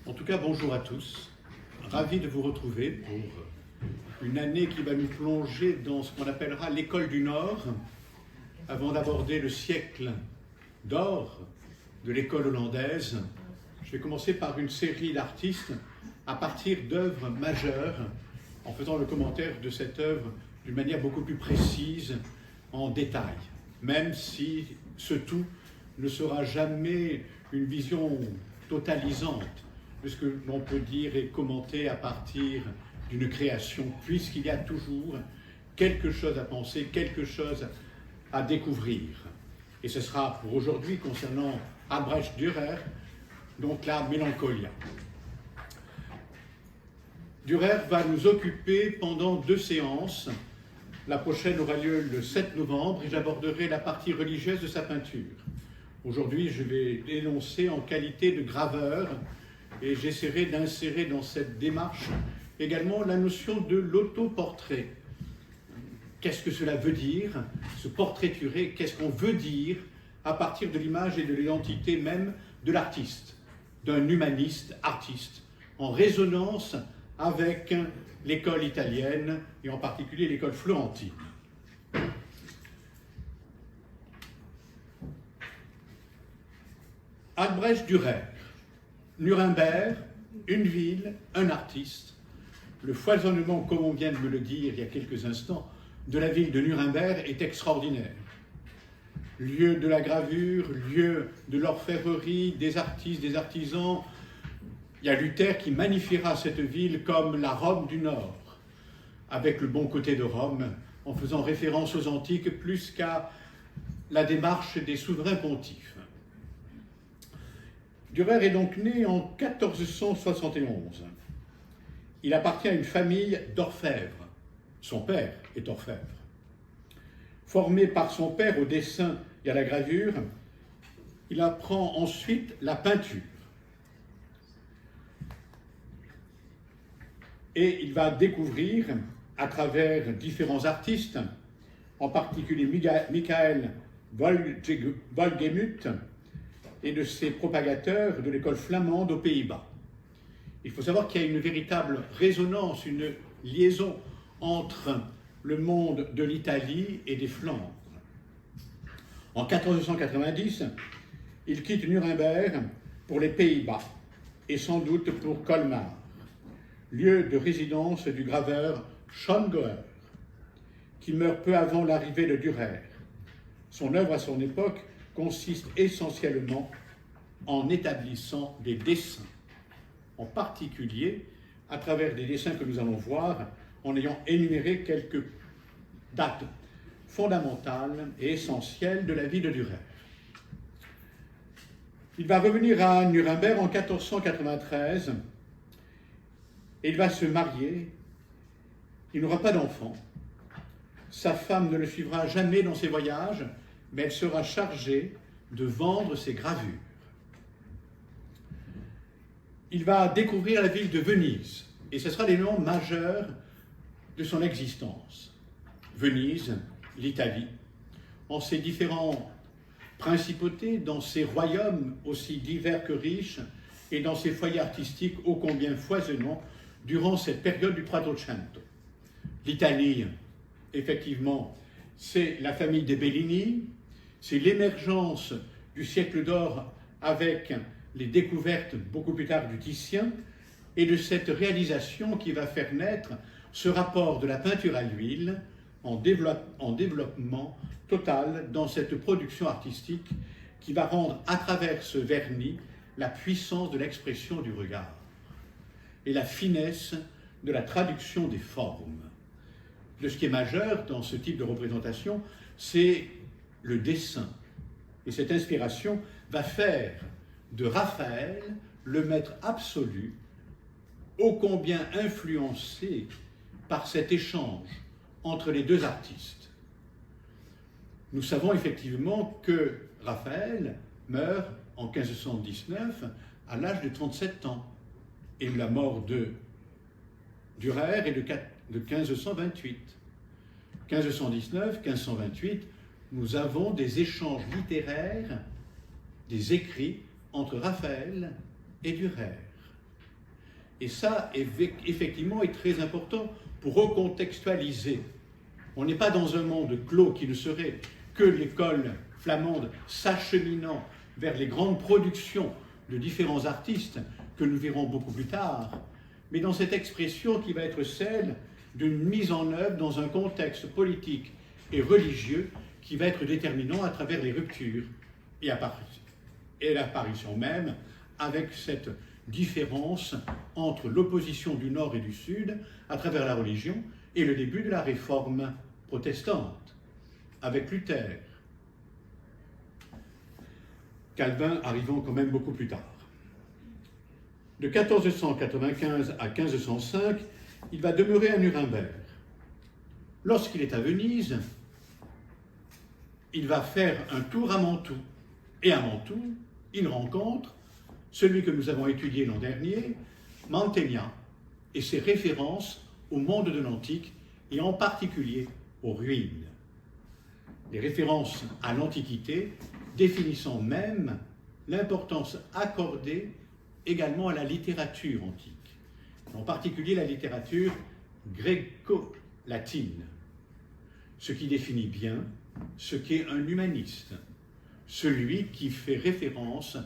En tout cas, bonjour à tous. Ravi de vous retrouver pour une année qui va nous plonger dans ce qu'on appellera l'école du Nord, avant d'aborder le siècle d'or de l'école hollandaise. Je vais commencer par une série d'artistes à partir d'œuvres majeures, en faisant le commentaire de cette œuvre d'une manière beaucoup plus précise, en détail, même si ce tout ne sera jamais une vision totalisante de ce que l'on peut dire et commenter à partir d'une création, puisqu'il y a toujours quelque chose à penser, quelque chose à découvrir. Et ce sera pour aujourd'hui, concernant Albrecht Dürer, donc la Mélancolia. Dürer va nous occuper pendant 2 séances. La prochaine aura lieu le 7 novembre et j'aborderai la partie religieuse de sa peinture. Aujourd'hui, je vais l'énoncer en qualité de graveur et j'essaierai d'insérer dans cette démarche également la notion de l'autoportrait. Qu'est-ce que cela veut dire, se portraiturer? Qu'est-ce qu'on veut dire à partir de l'image et de l'identité même de l'artiste, d'un humaniste artiste, en résonance avec l'école italienne et en particulier l'école florentine. Albrecht Dürer, Nuremberg, une ville, un artiste. Le foisonnement, comme on vient de me le dire il y a quelques instants, de la ville de Nuremberg est extraordinaire. Lieu de la gravure, lieu de l'orfèvrerie, des artistes, des artisans. Il y a Luther qui magnifiera cette ville comme la Rome du Nord, avec le bon côté de Rome, en faisant référence aux antiques plus qu'à la démarche des souverains pontifes. Dürer est donc né en 1471. Il appartient à une famille d'orfèvres. Son père est orfèvre. Formé par son père au dessin et à la gravure, il apprend ensuite la peinture. Et il va découvrir, à travers différents artistes, en particulier Michael Wohlgemuth, et de ses propagateurs de l'école flamande aux Pays-Bas. Il faut savoir qu'il y a une véritable résonance, une liaison entre le monde de l'Italie et des Flandres. En 1490, il quitte Nuremberg pour les Pays-Bas et sans doute pour Colmar, lieu de résidence du graveur Schongauer, qui meurt peu avant l'arrivée de Dürer. Son œuvre à son époque consiste essentiellement en établissant des dessins, en particulier à travers des dessins que nous allons voir en ayant énuméré quelques dates fondamentales et essentielles de la vie de Dürer. Il va revenir à Nuremberg en 1493 et il va se marier. Il n'aura pas d'enfant. Sa femme ne le suivra jamais dans ses voyages, mais elle sera chargée de vendre ses gravures. Il va découvrir la ville de Venise, et ce sera l'élément majeur de son existence. Venise, l'Italie, en ses différentes principautés, dans ses royaumes aussi divers que riches, et dans ses foyers artistiques ô combien foisonnants, durant cette période du Quattrocento. L'Italie, effectivement, c'est la famille des Bellini, c'est l'émergence du siècle d'or avec les découvertes beaucoup plus tard du Titien et de cette réalisation qui va faire naître ce rapport de la peinture à l'huile en développement total dans cette production artistique qui va rendre à travers ce vernis la puissance de l'expression du regard et la finesse de la traduction des formes. De ce qui est majeur dans ce type de représentation, c'est le dessin. Et cette inspiration va faire de Raphaël le maître absolu, ô combien influencé par cet échange entre les deux artistes. Nous savons effectivement que Raphaël meurt en 1519 à l'âge de 37 ans et la mort de Dürer est de 1528. 1519, 1528, nous avons des échanges littéraires, des écrits entre Raphaël et Dürer. Et ça, effectivement, est très important pour recontextualiser. On n'est pas dans un monde clos qui ne serait que l'école flamande s'acheminant vers les grandes productions de différents artistes que nous verrons beaucoup plus tard, mais dans cette expression qui va être celle d'une mise en œuvre dans un contexte politique et religieux qui va être déterminant à travers les ruptures et l'apparition même avec cette différence entre l'opposition du Nord et du Sud à travers la religion et le début de la réforme protestante avec Luther. Calvin arrivant quand même beaucoup plus tard. De 1495 à 1505, il va demeurer à Nuremberg. Lorsqu'il est à Venise, il va faire un tour à Mantoue. Et à Mantoue, il rencontre celui que nous avons étudié l'an dernier, Mantegna, et ses références au monde de l'Antique, et en particulier aux ruines. Les références à l'Antiquité définissant même l'importance accordée également à la littérature antique, en particulier la littérature gréco-latine, ce qui définit bien ce qu'est un humaniste, celui qui fait référence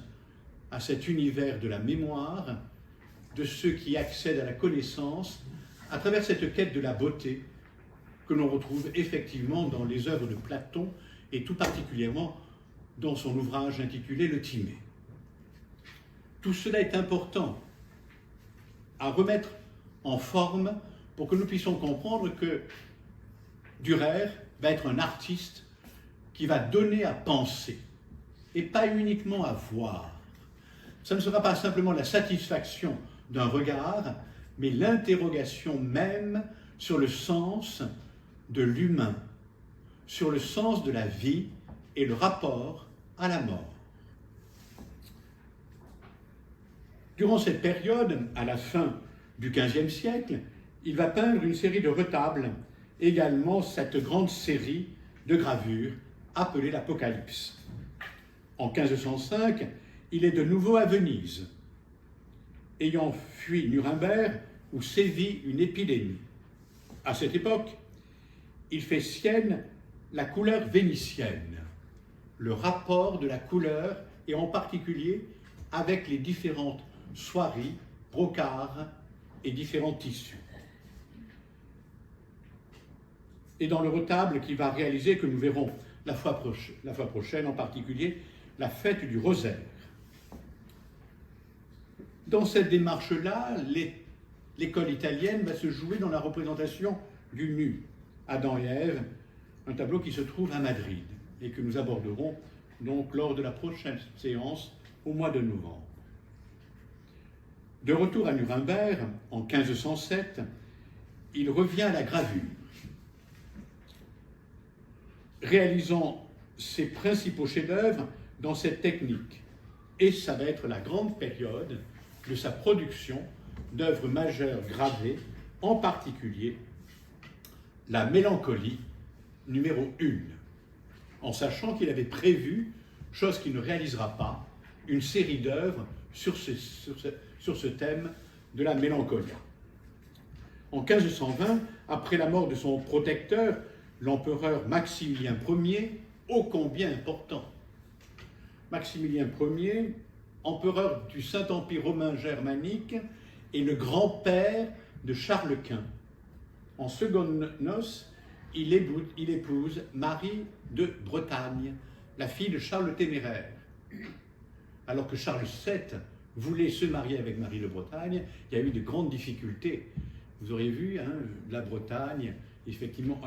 à cet univers de la mémoire, de ceux qui accèdent à la connaissance à travers cette quête de la beauté que l'on retrouve effectivement dans les œuvres de Platon et tout particulièrement dans son ouvrage intitulé Le Timée. Tout cela est important à remettre en forme pour que nous puissions comprendre que Dürer va être un artiste qui va donner à penser et pas uniquement à voir. Ça ne sera pas simplement la satisfaction d'un regard, mais l'interrogation même sur le sens de l'humain, sur le sens de la vie et le rapport à la mort. Durant cette période, à la fin du XVe siècle, il va peindre une série de retables, également cette grande série de gravures appelée l'Apocalypse. En 1505, il est de nouveau à Venise, ayant fui Nuremberg où sévit une épidémie. À cette époque, il fait sienne la couleur vénitienne, le rapport de la couleur et en particulier avec les différentes soieries, brocards et différents tissus. Et dans le retable qu'il va réaliser, que nous verrons la fois prochaine, en particulier la fête du rosaire. Dans cette démarche-là, l'école italienne va se jouer dans la représentation du nu, Adam et Ève, un tableau qui se trouve à Madrid et que nous aborderons donc lors de la prochaine séance au mois de novembre. De retour à Nuremberg, en 1507, il revient à la gravure, réalisant ses principaux chefs-d'œuvre dans cette technique. Et ça va être la grande période de sa production d'œuvres majeures gravées, en particulier la Mélancolie numéro 1, en sachant qu'il avait prévu, chose qu'il ne réalisera pas, une série d'œuvres sur ce thème de la mélancolia. En 1520, après la mort de son protecteur, l'empereur Maximilien Ier, ô combien important. Maximilien Ier, empereur du Saint-Empire romain germanique, et le grand-père de Charles Quint. En secondes noces, il épouse Marie de Bretagne, la fille de Charles le Téméraire. Alors que Charles VII voulait se marier avec Marie de Bretagne, il y a eu de grandes difficultés. Vous aurez vu, la Bretagne, effectivement,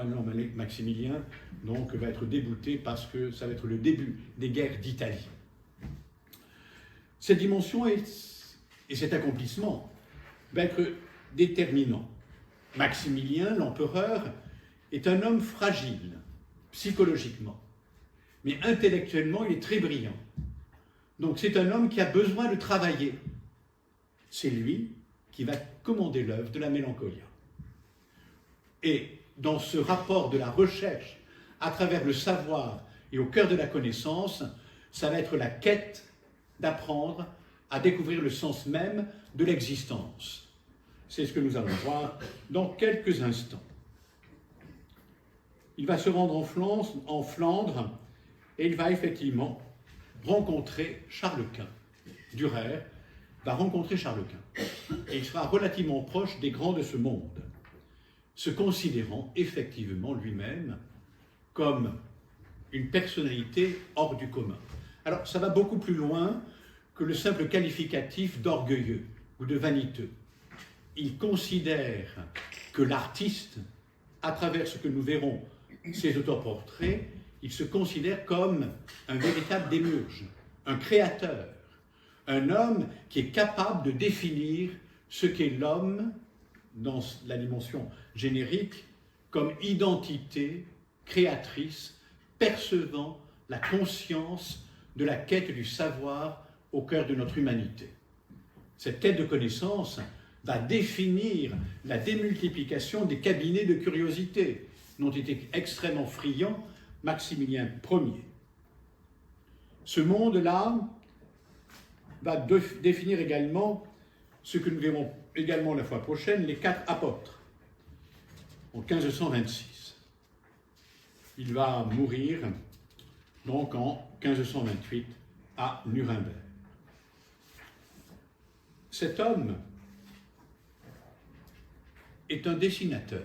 Maximilien donc, va être débouté parce que ça va être le début des guerres d'Italie. Cette dimension et cet accomplissement va être déterminant. Maximilien, l'empereur, est un homme fragile, psychologiquement, mais intellectuellement, il est très brillant. Donc c'est un homme qui a besoin de travailler. C'est lui qui va commander l'œuvre de la Mélancolia. Et dans ce rapport de la recherche à travers le savoir et au cœur de la connaissance, ça va être la quête d'apprendre à découvrir le sens même de l'existence. C'est ce que nous allons voir dans quelques instants. Il va se rendre en Flandre et il va effectivement rencontrer Charles Quint. Durer va rencontrer Charles Quint. Et il sera relativement proche des grands de ce monde, se considérant effectivement lui-même comme une personnalité hors du commun. Alors, ça va beaucoup plus loin que le simple qualificatif d'orgueilleux ou de vaniteux. Il considère que l'artiste, à travers ce que nous verrons, ses autoportraits, il se considère comme un véritable démiurge, un créateur, un homme qui est capable de définir ce qu'est l'homme dans la dimension générique comme identité créatrice, percevant la conscience de la quête du savoir au cœur de notre humanité. Cette quête de connaissance va définir la démultiplication des cabinets de curiosité dont était extrêmement friand Maximilien Ier. Ce monde-là va définir également ce que nous verrons également la fois prochaine, les 4 apôtres, en 1526. Il va mourir donc en 1528 à Nuremberg. Cet homme est un dessinateur.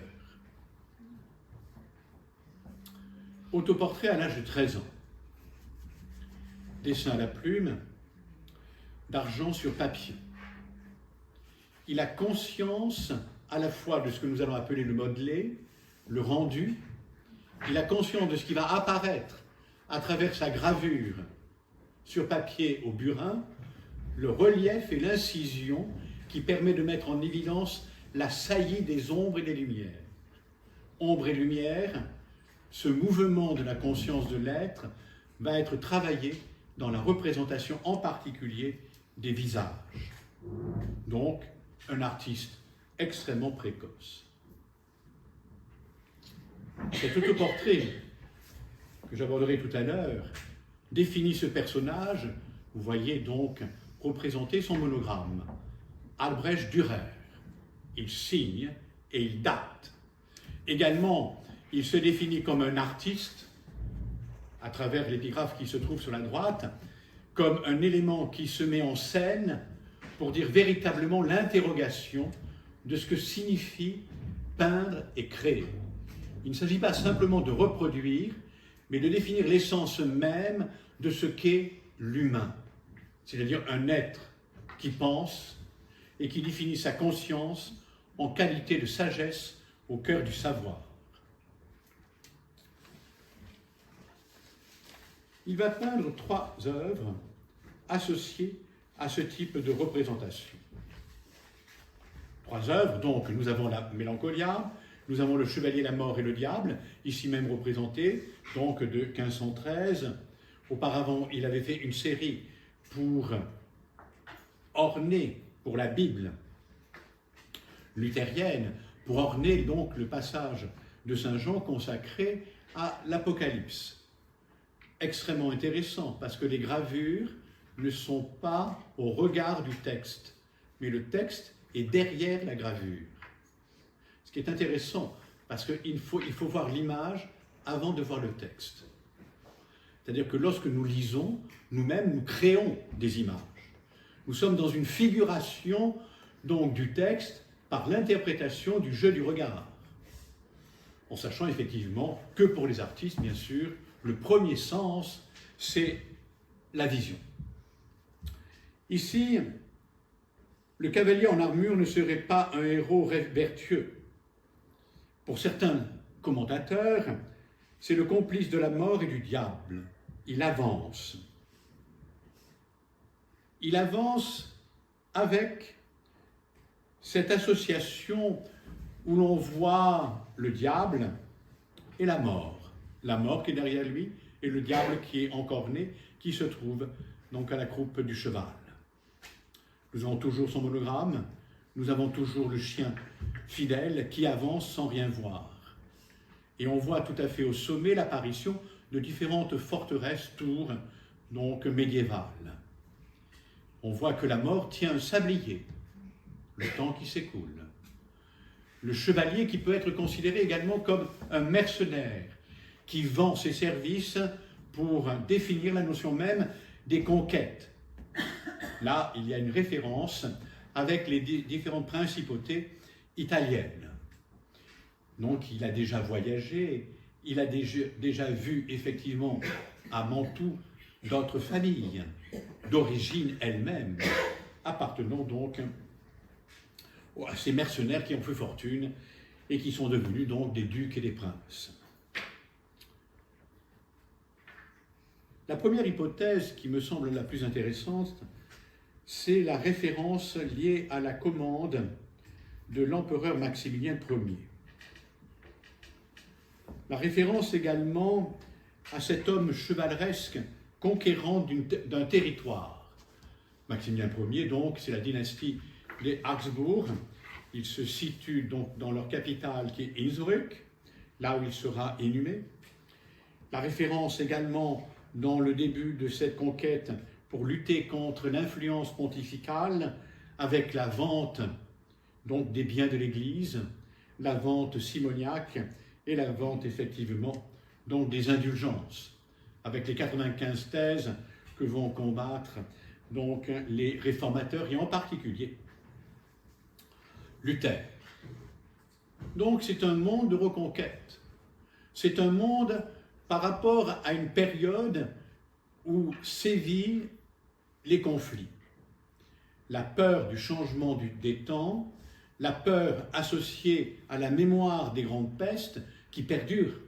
Autoportrait à l'âge de 13 ans. Dessin à la plume, d'argent sur papier. Il a conscience à la fois de ce que nous allons appeler le modelé, le rendu. Il a conscience de ce qui va apparaître à travers sa gravure sur papier au burin, le relief et l'incision qui permet de mettre en évidence la saillie des ombres et des lumières. Ombre et lumière, ce mouvement de la conscience de l'être va être travaillé dans la représentation en particulier des visages. Donc, un artiste extrêmement précoce. Cet autoportrait que j'aborderai tout à l'heure définit ce personnage. Vous voyez donc représenter son monogramme. Albrecht Dürer. Il signe et il date. Également, il se définit comme un artiste, à travers l'épigraphe qui se trouve sur la droite, comme un élément qui se met en scène pour dire véritablement l'interrogation de ce que signifie peindre et créer. Il ne s'agit pas simplement de reproduire, mais de définir l'essence même de ce qu'est l'humain, c'est-à-dire un être qui pense et qui définit sa conscience en qualité de sagesse au cœur du savoir. Il va peindre 3 œuvres associées à ce type de représentation. 3 œuvres, donc nous avons la Mélancolia, nous avons le Chevalier, la Mort et le Diable, ici même représenté, donc de 1513. Auparavant, il avait fait une série pour orner, pour la Bible luthérienne, pour orner donc le passage de Saint Jean consacré à l'Apocalypse. Extrêmement intéressant, parce que les gravures ne sont pas au regard du texte, mais le texte est derrière la gravure. Ce qui est intéressant, parce qu'il faut voir l'image avant de voir le texte. C'est-à-dire que lorsque nous lisons, nous-mêmes, nous créons des images. Nous sommes dans une figuration donc du texte par l'interprétation du jeu du regard. En sachant effectivement que pour les artistes, bien sûr, le premier sens, c'est la vision. Ici, le cavalier en armure ne serait pas un héros vertueux. Pour certains commentateurs, c'est le complice de la mort et du diable. Il avance. Il avance avec cette association où l'on voit le diable et la mort. La mort qui est derrière lui et le diable qui est encorné, qui se trouve donc à la croupe du cheval. Nous avons toujours son monogramme, nous avons toujours le chien fidèle qui avance sans rien voir. Et on voit tout à fait au sommet l'apparition de différentes forteresses, tours, donc médiévales. On voit que la mort tient un sablier, le temps qui s'écoule. Le chevalier qui peut être considéré également comme un mercenaire, qui vend ses services pour définir la notion même des conquêtes. Là, il y a une référence avec les différentes principautés italiennes. Donc, il a déjà voyagé, il a déjà vu effectivement à Mantoue d'autres familles, d'origine elle-même, appartenant donc à ces mercenaires qui ont fait fortune et qui sont devenus donc des ducs et des princes. La première hypothèse qui me semble la plus intéressante, c'est la référence liée à la commande de l'empereur Maximilien Ier. La référence également à cet homme chevaleresque conquérant d'un territoire. Maximilien Ier, donc, c'est la dynastie des Habsbourg. Il se situe donc dans leur capitale qui est Innsbruck, là où il sera inhumé. La référence également dans le début de cette conquête pour lutter contre l'influence pontificale avec la vente donc des biens de l'Église, la vente simoniaque et la vente effectivement donc des indulgences, avec les 95 thèses que vont combattre donc les réformateurs et en particulier Luther. Donc c'est un monde de reconquête. C'est un monde par rapport à une période où sévissent les conflits. La peur du changement des temps, la peur associée à la mémoire des grandes pestes qui perdurent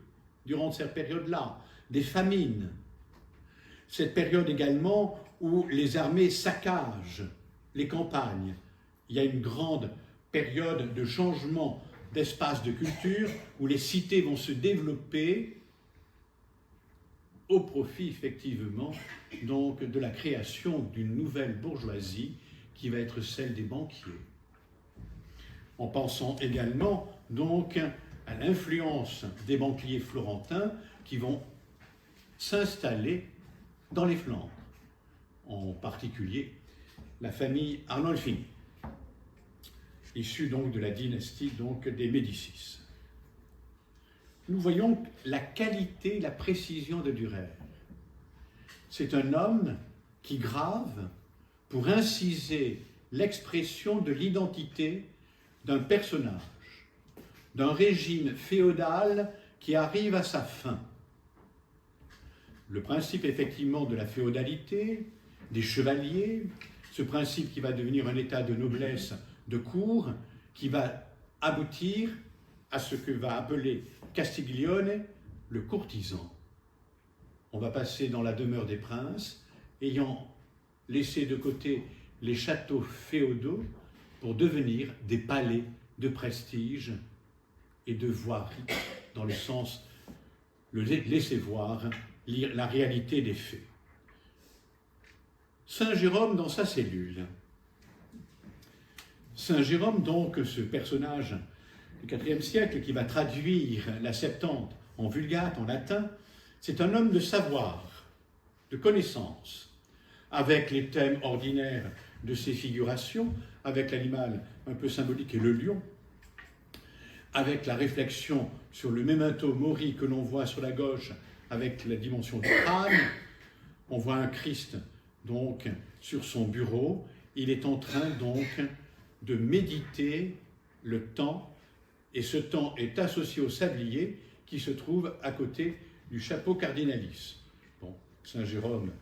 durant cette période-là, des famines. Cette période également où les armées saccagent les campagnes. Il y a une grande période de changement d'espace de culture où les cités vont se développer au profit effectivement donc de la création d'une nouvelle bourgeoisie qui va être celle des banquiers. En pensant également donc à l'influence des banquiers florentins qui vont s'installer dans les Flandres, en particulier la famille Arnolfini, issue donc de la dynastie donc des Médicis. Nous voyons la qualité, la précision de Dürer. C'est un homme qui grave pour inciser l'expression de l'identité d'un personnage, d'un régime féodal qui arrive à sa fin. Le principe effectivement de la féodalité, des chevaliers, ce principe qui va devenir un état de noblesse de cour, qui va aboutir à ce que va appeler Castiglione le courtisan. On va passer dans la demeure des princes, ayant laissé de côté les châteaux féodaux pour devenir des palais de prestige et de voirie, dans le sens le laisser voir la réalité des faits. Saint Jérôme dans sa cellule. Saint Jérôme, donc, ce personnage du IVe siècle qui va traduire la Septante en vulgate, en latin, c'est un homme de savoir, de connaissance, avec les thèmes ordinaires de ses figurations, avec l'animal un peu symbolique et le lion, avec la réflexion sur le memento mori que l'on voit sur la gauche avec la dimension du crâne. On voit un Christ donc sur son bureau, il est en train donc de méditer le temps, et ce temps est associé au sablier qui se trouve à côté du chapeau cardinalice. Bon, Saint Jérôme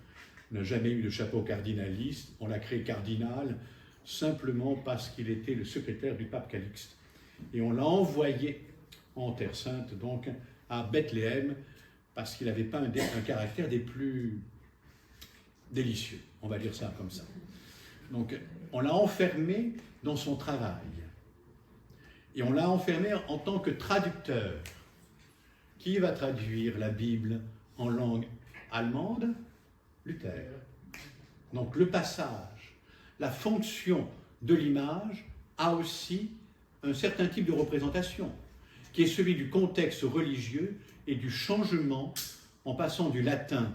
n'a jamais eu de chapeau cardinaliste, on l'a créé cardinal simplement parce qu'il était le secrétaire du pape Calixte. Et on l'a envoyé en Terre Sainte, donc à Bethléem, parce qu'il n'avait pas un caractère des plus délicieux, on va dire ça comme ça. Donc on l'a enfermé dans son travail. Et on l'a enfermé en tant que traducteur. Qui va traduire la Bible en langue allemande? Luther. Donc le passage, la fonction de l'image a aussi un certain type de représentation, qui est celui du contexte religieux et du changement en passant du latin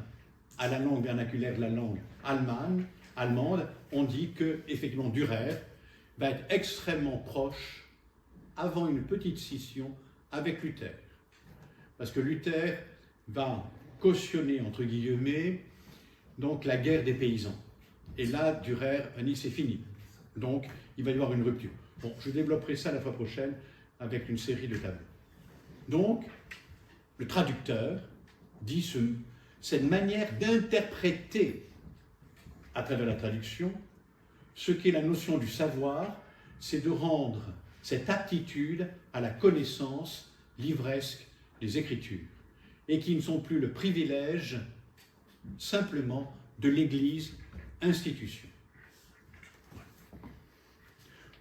à la langue vernaculaire de la langue allemande. On dit que, effectivement, Dürer va être extrêmement proche avant une petite scission avec Luther. Parce que Luther va cautionner, entre guillemets, donc la guerre des paysans. Et là, Dürer a dit c'est fini. Donc, il va y avoir une rupture. Bon, je développerai ça la fois prochaine avec une série de tableaux. Donc, le traducteur dit cette manière d'interpréter à travers la traduction ce qu'est la notion du savoir, c'est de rendre cette aptitude à la connaissance livresque des Écritures, et qui ne sont plus le privilège simplement de l'Église institution.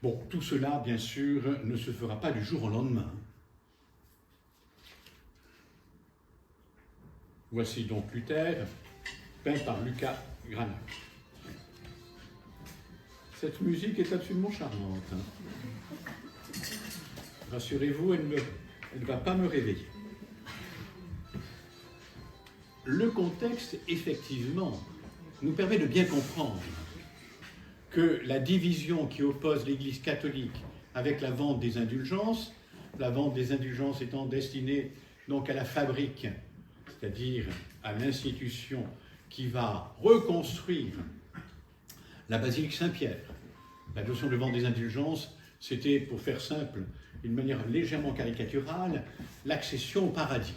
Bon, tout cela, bien sûr, ne se fera pas du jour au lendemain. Voici donc Luther, peint par Lucas Granach. Cette musique est absolument charmante. Rassurez-vous, elle ne va pas me réveiller. Le contexte, effectivement, nous permet de bien comprendre que la division qui oppose l'Église catholique avec la vente des indulgences étant destinée donc à la fabrique, c'est-à-dire à l'institution qui va reconstruire la basilique Saint-Pierre. La notion de vente des indulgences, c'était, pour faire simple, d'une manière légèrement caricaturale, l'accession au paradis.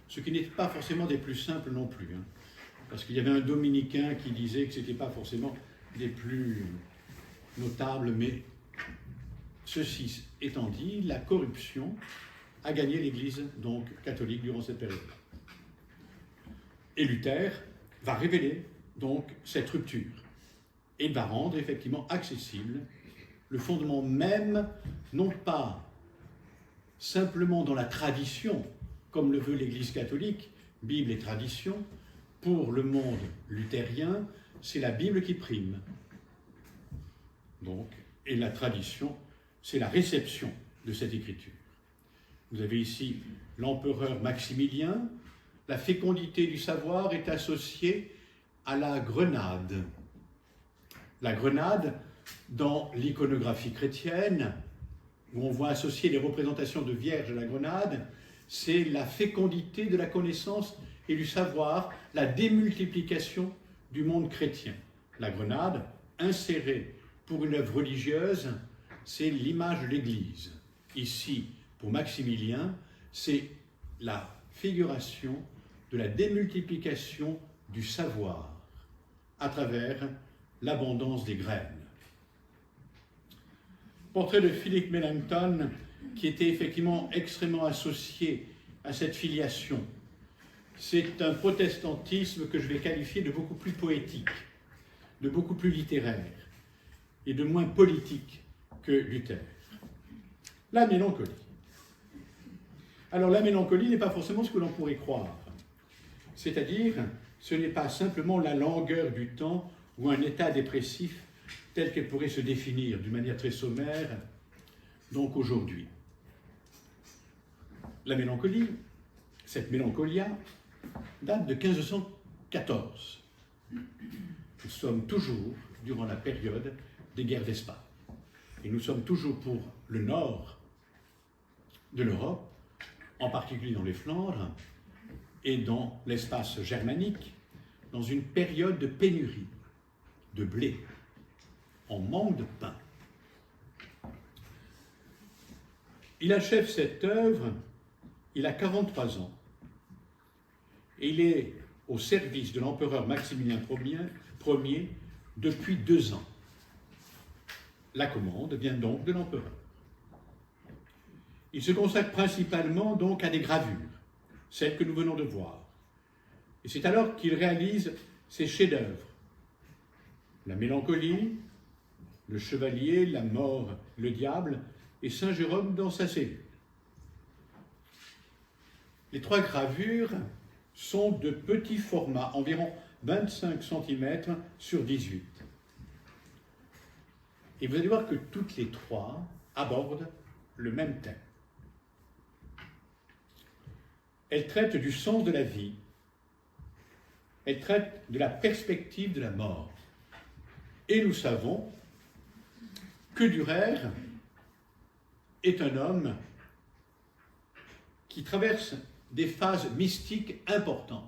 Ce qui n'était pas forcément des plus simples non plus, hein, parce qu'il y avait un dominicain qui disait que ce n'était pas forcément des plus notables, mais ceci étant dit, la corruption a gagné l'Église donc catholique durant cette période. Et Luther va révéler donc cette rupture et va rendre effectivement accessible le fondement même, non pas simplement dans la tradition, comme le veut l'Église catholique, Bible et tradition. Pour le monde luthérien, c'est la Bible qui prime. Donc, et la tradition, c'est la réception de cette écriture. Vous avez ici l'empereur Maximilien. La fécondité du savoir est associée à la grenade. La grenade, dans l'iconographie chrétienne, où on voit associer les représentations de vierges à la grenade, c'est la fécondité de la connaissance et du savoir, la démultiplication du monde chrétien. La grenade, insérée pour une œuvre religieuse, c'est l'image de l'Église. Ici, pour Maximilien, c'est la figuration de la démultiplication du savoir à travers l'abondance des graines. Portrait de Philip Melanchthon, qui était effectivement extrêmement associé à cette filiation. C'est un protestantisme que je vais qualifier de beaucoup plus poétique, de beaucoup plus littéraire et de moins politique que Luther. La mélancolie. Alors la mélancolie n'est pas forcément ce que l'on pourrait croire. C'est-à-dire, ce n'est pas simplement la langueur du temps ou un état dépressif tel qu'elle pourrait se définir d'une manière très sommaire, donc aujourd'hui. La mélancolie, cette mélancolia, date de 1514. Nous sommes toujours durant la période des guerres d'Espagne. Et nous sommes toujours pour le nord de l'Europe, en particulier dans les Flandres et dans l'espace germanique, dans une période de pénurie de blé, en manque de pain. Il achève cette œuvre, il a 43 ans, et il est au service de l'empereur Maximilien Ier depuis 2 ans. La commande vient donc de l'empereur. Il se consacre principalement donc à des gravures, celles que nous venons de voir. Et c'est alors qu'il réalise ses chefs-d'œuvre. La mélancolie, le chevalier, la mort, le diable et Saint Jérôme dans sa cellule. Les 3 gravures sont de petits formats, environ 25 cm sur 18. Et vous allez voir que toutes les 3 abordent le même thème. Elles traitent du sens de la vie. Elles traitent de la perspective de la mort. Et nous savons que Dürer est un homme qui traverse des phases mystiques importantes.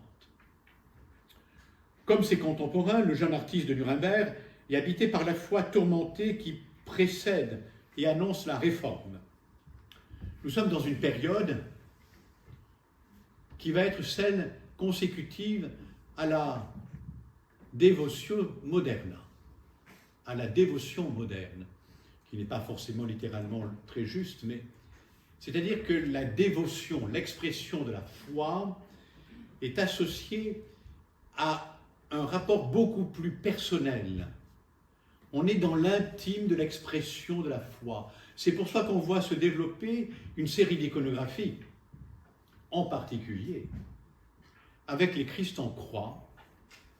Comme ses contemporains, le jeune artiste de Nuremberg est habité par la foi tourmentée qui précède et annonce la réforme. Nous sommes dans une période qui va être celle consécutive à la dévotion moderne, à la dévotion moderne, qui n'est pas forcément littéralement très juste, mais c'est-à-dire que la dévotion, l'expression de la foi, est associée à un rapport beaucoup plus personnel. On est dans l'intime de l'expression de la foi. C'est pour ça qu'on voit se développer une série d'iconographies, en particulier avec les Christ en croix,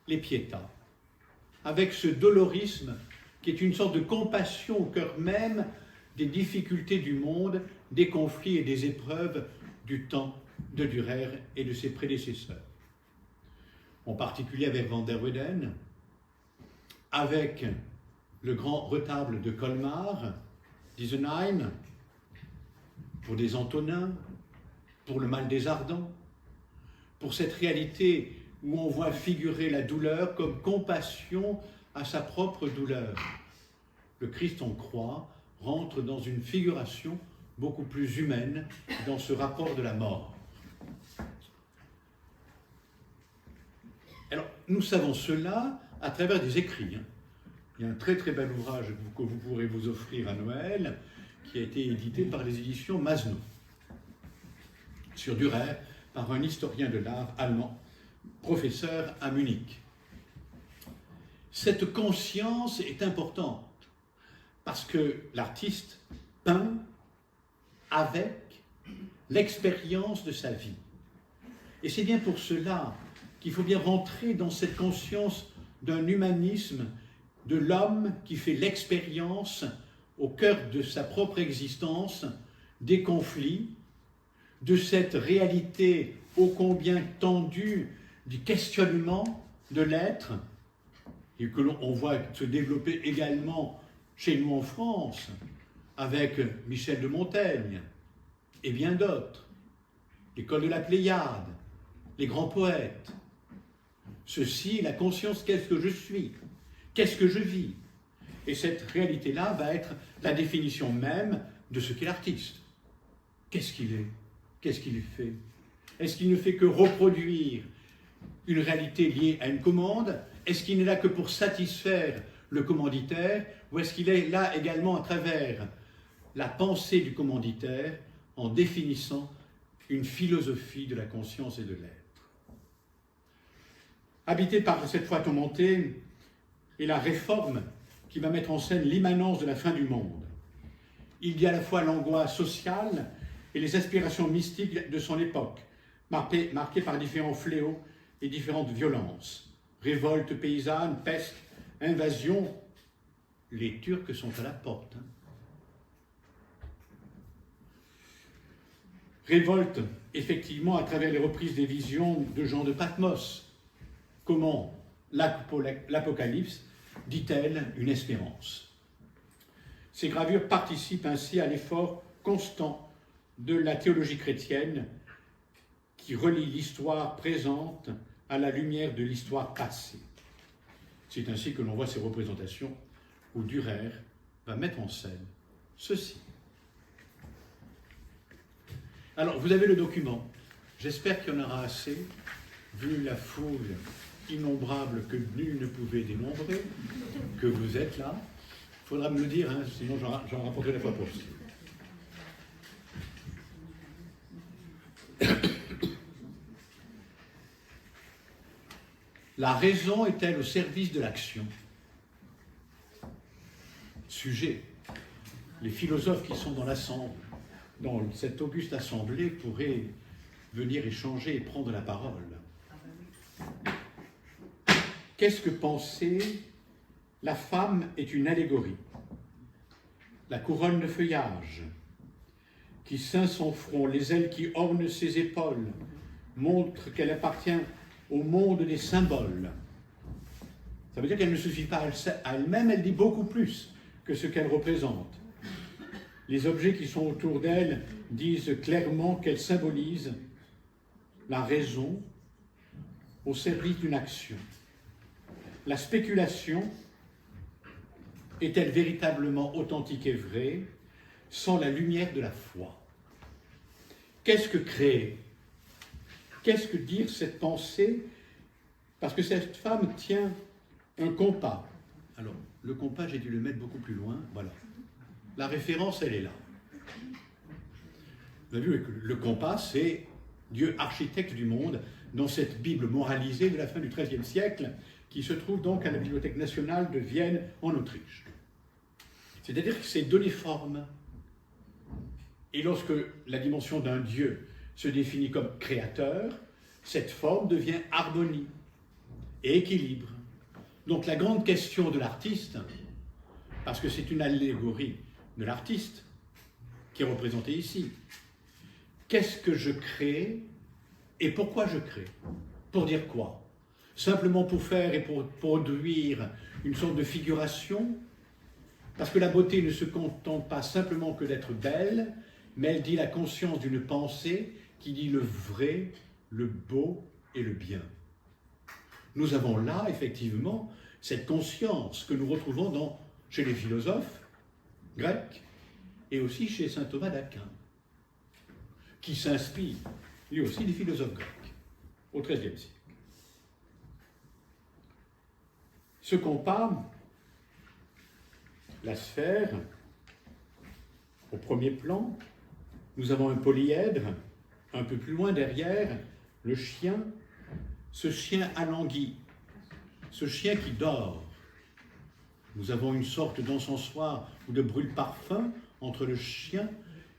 les Pietas, avec ce dolorisme qui est une sorte de compassion au cœur même des difficultés du monde, des conflits et des épreuves du temps de Dürer et de ses prédécesseurs. En particulier avec Van der Weyden, avec le grand retable de Colmar, d'Isenheim, pour des Antonins, pour le mal des Ardents, pour cette réalité où on voit figurer la douleur comme compassion à sa propre douleur. Le Christ en croix rentre dans une figuration beaucoup plus humaine dans ce rapport de la mort. Alors, nous savons cela à travers des écrits. Il y a un très très bel ouvrage que vous pourrez vous offrir à Noël, qui a été édité par les éditions Masno, sur Dürer, par un historien de l'art allemand, professeur à Munich. Cette conscience est importante, parce que l'artiste peint avec l'expérience de sa vie. Et c'est bien pour cela qu'il faut bien rentrer dans cette conscience d'un humanisme de l'homme qui fait l'expérience au cœur de sa propre existence des conflits, de cette réalité ô combien tendue du questionnement de l'être, et que l'on voit se développer également chez nous en France, avec Michel de Montaigne et bien d'autres, l'école de la Pléiade, les grands poètes. Ceci, la conscience, qu'est-ce que je suis? Qu'est-ce que je vis? Et cette réalité-là va être la définition même de ce qu'est l'artiste. Qu'est-ce qu'il est? Qu'est-ce qu'il fait? Est-ce qu'il ne fait que reproduire une réalité liée à une commande? Est-ce qu'il n'est là que pour satisfaire le commanditaire? Ou est-ce qu'il est là également à travers la pensée du commanditaire en définissant une philosophie de la conscience et de l'être? Habité par cette foi tourmentée et la réforme qui va mettre en scène l'immanence de la fin du monde, il y a à la fois l'angoisse sociale et les aspirations mystiques de son époque, marquées par différents fléaux et différentes violences. Révoltes paysannes, peste, invasion, les Turcs sont à la porte. Révolte, effectivement, à travers les reprises des visions de Jean de Patmos. Comment l'Apocalypse dit-elle une espérance? Ces gravures participent ainsi à l'effort constant de la théologie chrétienne qui relie l'histoire présente à la lumière de l'histoire passée. C'est ainsi que l'on voit ces représentations où Dürer va mettre en scène ceci. Alors, vous avez le document. J'espère qu'il y en aura assez, vu la foule innombrable que nul ne pouvait dénombrer, que vous êtes là. Il faudra me le dire, hein, sinon j'en rapporterai la fois pour aussi. La raison est-elle au service de l'action? Sujet. Les philosophes qui sont dans cette auguste assemblée pourraient venir échanger et prendre la parole. Qu'est-ce que penser? La femme est une allégorie. La couronne de feuillage qui ceint son front, les ailes qui ornent ses épaules, montrent qu'elle appartient au monde des symboles. Ça veut dire qu'elle ne suffit pas à elle-même, elle dit beaucoup plus que ce qu'elle représente. Les objets qui sont autour d'elle disent clairement qu'elle symbolise la raison au service d'une action. La spéculation est-elle véritablement authentique et vraie sans la lumière de la foi? Qu'est-ce que créer? Qu'est-ce que dire cette pensée? Parce que cette femme tient un compas. Alors, le compas, j'ai dû le mettre beaucoup plus loin, voilà. La référence, elle est là. Vous avez vu, le compas, c'est Dieu architecte du monde dans cette Bible moralisée de la fin du XIIIe siècle qui se trouve donc à la Bibliothèque nationale de Vienne en Autriche. C'est-à-dire que c'est donné forme. Et lorsque la dimension d'un Dieu se définit comme créateur, cette forme devient harmonie et équilibre. Donc la grande question de l'artiste, parce que c'est une allégorie de l'artiste qui est représentée ici, qu'est-ce que je crée et pourquoi je crée? Pour dire quoi? Simplement pour faire et pour produire une sorte de figuration? Parce que la beauté ne se contente pas simplement que d'être belle, mais elle dit la conscience d'une pensée qui dit le vrai, le beau et le bien. Nous avons là, effectivement, cette conscience que nous retrouvons chez les philosophes grecs et aussi chez saint Thomas d'Aquin, qui s'inspire, lui aussi, des philosophes grecs, au XIIIe siècle. Ce compas, la sphère, au premier plan, nous avons un polyèdre, un peu plus loin derrière, le chien, ce chien alangui, ce chien qui dort. Nous avons une sorte d'encensoir ou de brûle-parfum entre le chien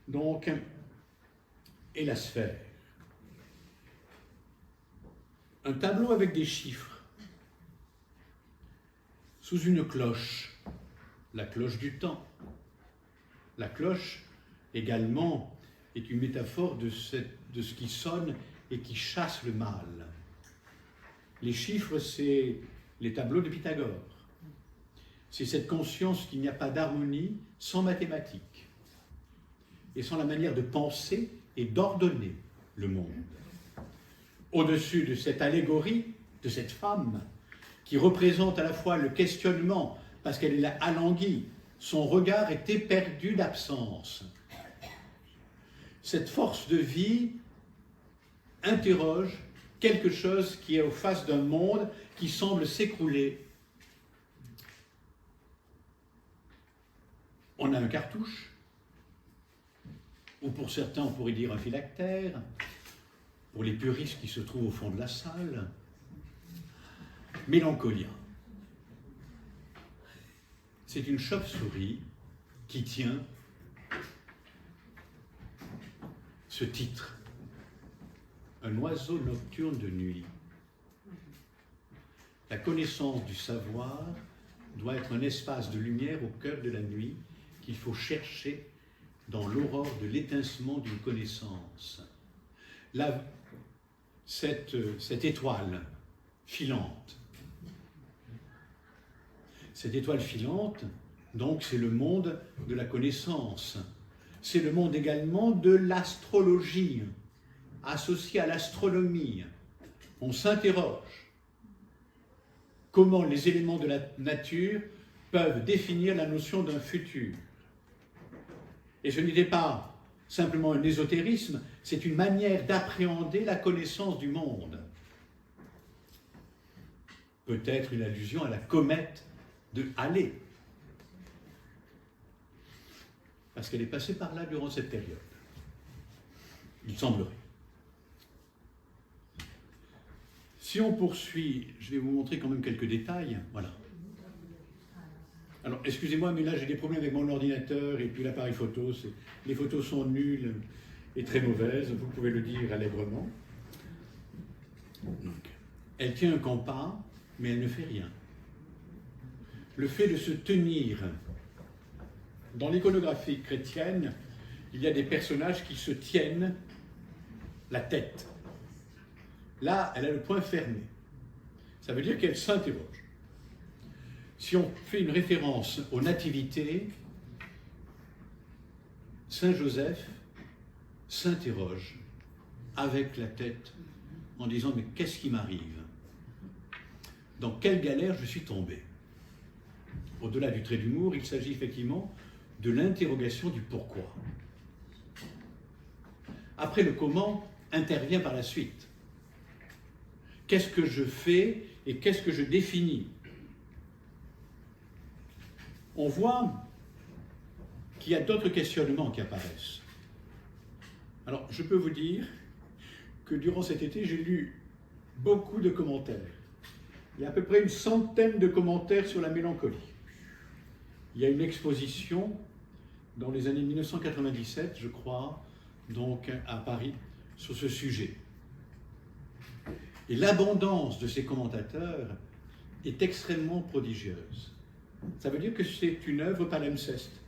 donc, et la sphère. Un tableau avec des chiffres, sous une cloche, la cloche du temps. La cloche, également, est une métaphore de ce qui sonne et qui chasse le mal. Les chiffres, c'est les tableaux de Pythagore. C'est cette conscience qu'il n'y a pas d'harmonie sans mathématiques et sans la manière de penser et d'ordonner le monde. Au-dessus de cette allégorie, de cette femme, qui représente à la fois le questionnement, parce qu'elle est là alanguie, son regard est éperdu d'absence. Cette force de vie interroge quelque chose qui est aux faces d'un monde qui semble s'écrouler. On a un cartouche, ou pour certains on pourrait dire un phylactère, pour les puristes qui se trouvent au fond de la salle. Mélancolia. C'est une chauve-souris qui tient ce titre. Un oiseau nocturne de nuit. La connaissance du savoir doit être un espace de lumière au cœur de la nuit qu'il faut chercher dans l'aurore de l'étincement d'une connaissance. Là, cette étoile filante, donc c'est le monde de la connaissance. C'est le monde également de l'astrologie, associé à l'astronomie. On s'interroge comment les éléments de la nature peuvent définir la notion d'un futur. Et ce n'était pas simplement un ésotérisme, c'est une manière d'appréhender la connaissance du monde. Peut-être une allusion à la comète de Halley, parce qu'elle est passée par là durant cette période, il semblerait. Si on poursuit, je vais vous montrer quand même quelques détails, voilà. Alors, excusez-moi, mais là j'ai des problèmes avec mon ordinateur et puis l'appareil photo, les photos sont nulles et très mauvaises, vous pouvez le dire allègrement. Donc, elle tient un compas, mais elle ne fait rien. Le fait de se tenir, dans l'iconographie chrétienne, il y a des personnages qui se tiennent la tête. Là, elle a le poing fermé. Ça veut dire qu'elle s'interroge. Si on fait une référence aux nativités, Saint Joseph s'interroge avec la tête en disant « Mais qu'est-ce qui m'arrive? Dans quelle galère je suis tombé ?» Au-delà du trait d'humour, il s'agit effectivement de l'interrogation du pourquoi. Après le comment intervient par la suite. Qu'est-ce que je fais et qu'est-ce que je définis? On voit qu'il y a d'autres questionnements qui apparaissent. Alors, je peux vous dire que durant cet été, j'ai lu beaucoup de commentaires. Il y a à peu près une centaine de commentaires sur la mélancolie. Il y a une exposition dans les années 1997, je crois, donc à Paris, sur ce sujet. Et l'abondance de ces commentateurs est extrêmement prodigieuse. Ça veut dire que c'est une œuvre palimpseste.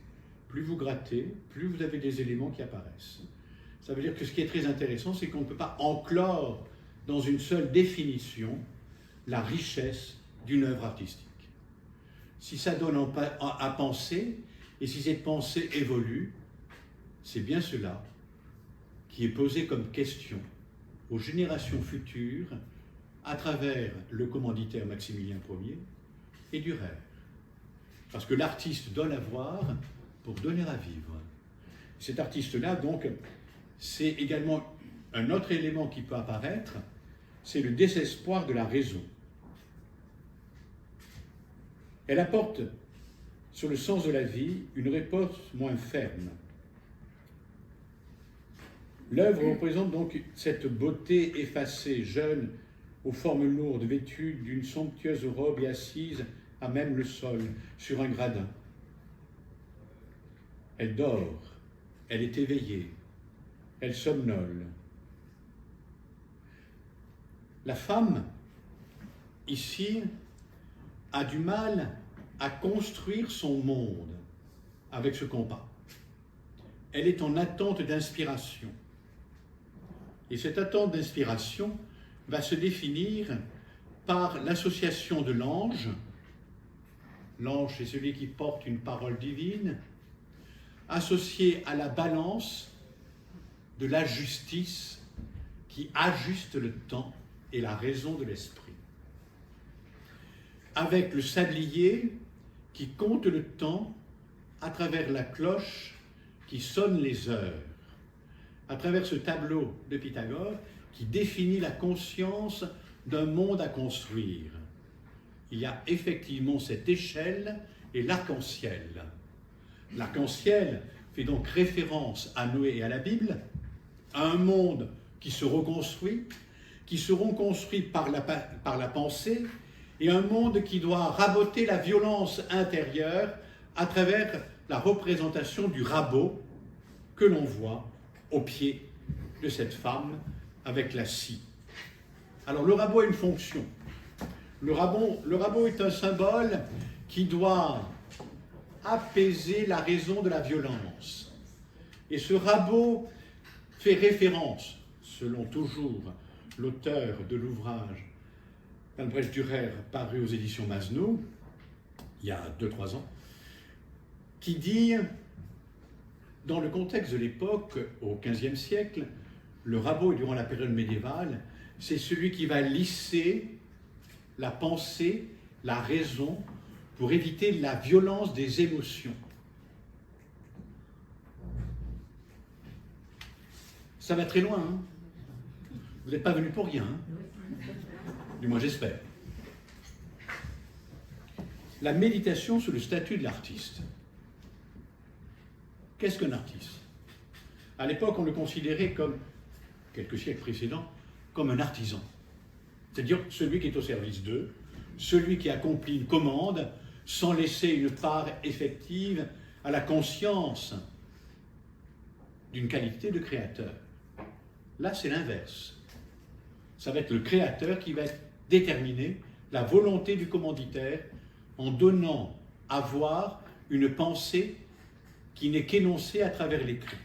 Plus vous grattez, plus vous avez des éléments qui apparaissent. Ça veut dire que ce qui est très intéressant, c'est qu'on ne peut pas enclore dans une seule définition la richesse d'une œuvre artistique. Si ça donne à penser, et si cette pensée évolue, c'est bien cela qui est posé comme question aux générations futures à travers le commanditaire Maximilien Ier et Dürer. Parce que l'artiste donne à voir pour donner à vivre. Cet artiste-là, donc, c'est également un autre élément qui peut apparaître, c'est le désespoir de la raison. Elle apporte sur le sens de la vie une réponse moins ferme. L'œuvre représente donc cette beauté effacée, jeune, aux formes lourdes, vêtue d'une somptueuse robe et assise à même le sol, sur un gradin. Elle dort, elle est éveillée, elle somnole. La femme, ici, a du mal à construire son monde avec ce compas. Elle est en attente d'inspiration. Et cette attente d'inspiration va se définir par l'association de l'ange. L'ange, c'est celui qui porte une parole divine, associé à la balance de la justice qui ajuste le temps et la raison de l'esprit. Avec le sablier qui compte le temps à travers la cloche qui sonne les heures, à travers ce tableau de Pythagore qui définit la conscience d'un monde à construire. Il y a effectivement cette échelle et l'arc-en-ciel. L'arc-en-ciel fait donc référence à Noé et à la Bible, à un monde qui se reconstruit par la pensée, et un monde qui doit raboter la violence intérieure à travers la représentation du rabot que l'on voit au pied de cette femme avec la scie. Alors le rabot a une fonction. Le rabot est un symbole qui doit apaiser la raison de la violence. Et ce rabot fait référence, selon toujours l'auteur de l'ouvrage Albrecht Dürer, paru aux éditions Masneau, il y a 2-3 ans, qui dit, dans le contexte de l'époque, au XVe siècle, le rabot, durant la période médiévale, c'est celui qui va lisser la pensée, la raison, pour éviter la violence des émotions. Ça va très loin, hein? Vous n'êtes pas venu pour rien, hein? Du moins j'espère. La méditation sur le statut de l'artiste. Qu'est-ce qu'un artiste? À l'époque, on le considérait comme, quelques siècles précédents, comme un artisan. C'est-à-dire celui qui est au service d'eux, celui qui accomplit une commande sans laisser une part effective à la conscience d'une qualité de créateur. Là, c'est l'inverse. Ça va être le créateur qui va déterminer la volonté du commanditaire en donnant à voir une pensée qui n'est qu'énoncée à travers l'écrit.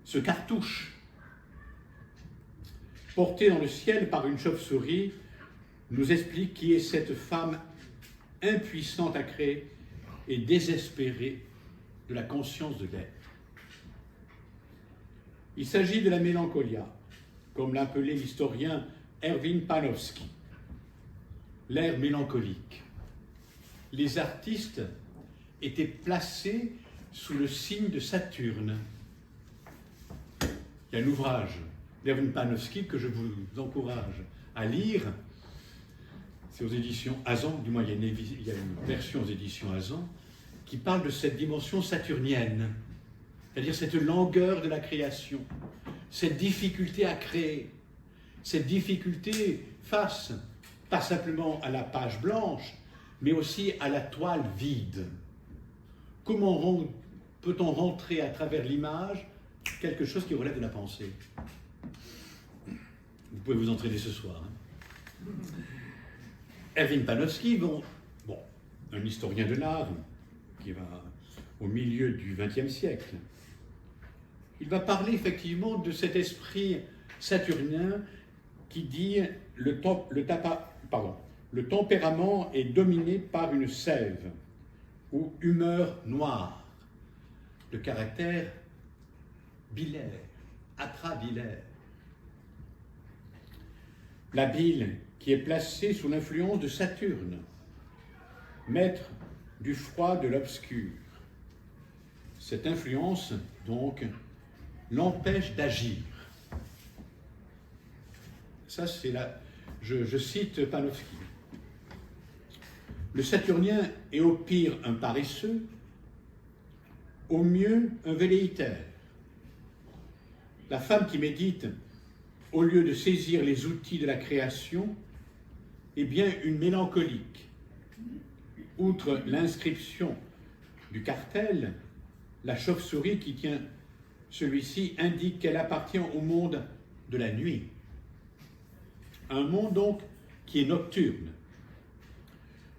Ce cartouche, porté dans le ciel par une chauve-souris, nous explique qui est cette femme impuissante à créer et désespérée de la conscience de l'être. Il s'agit de la mélancolia, comme l'appelait l'historien Erwin Panofsky, l'ère mélancolique. Les artistes étaient placés sous le signe de Saturne. Il y a un ouvrage d'Erwin Panofsky que je vous encourage à lire. C'est aux éditions Azan, du moins il y a une version aux éditions Azan, qui parle de cette dimension saturnienne, c'est-à-dire cette langueur de la création, cette difficulté à créer, cette difficulté face, pas simplement à la page blanche, mais aussi à la toile vide. Comment peut-on rentrer à travers l'image quelque chose qui relève de la pensée? Vous pouvez vous entraîner ce soir. Erwin Panofsky, un historien de l'art qui va au milieu du XXe siècle, il va parler effectivement de cet esprit saturnien qui dit le tempérament est dominé par une sève ou humeur noire, de caractère bilaire, atrabilaire. La bile qui est placée sous l'influence de Saturne, maître du froid, de l'obscur. Cette influence, donc, l'empêche d'agir. Ça, c'est là, je cite Panofsky. Le Saturnien est au pire un paresseux, au mieux un velléitaire. La femme qui médite, au lieu de saisir les outils de la création, est bien une mélancolique. Outre l'inscription du cartel, la chauve-souris qui tient celui-ci indique qu'elle appartient au monde de la nuit. Un monde donc qui est nocturne.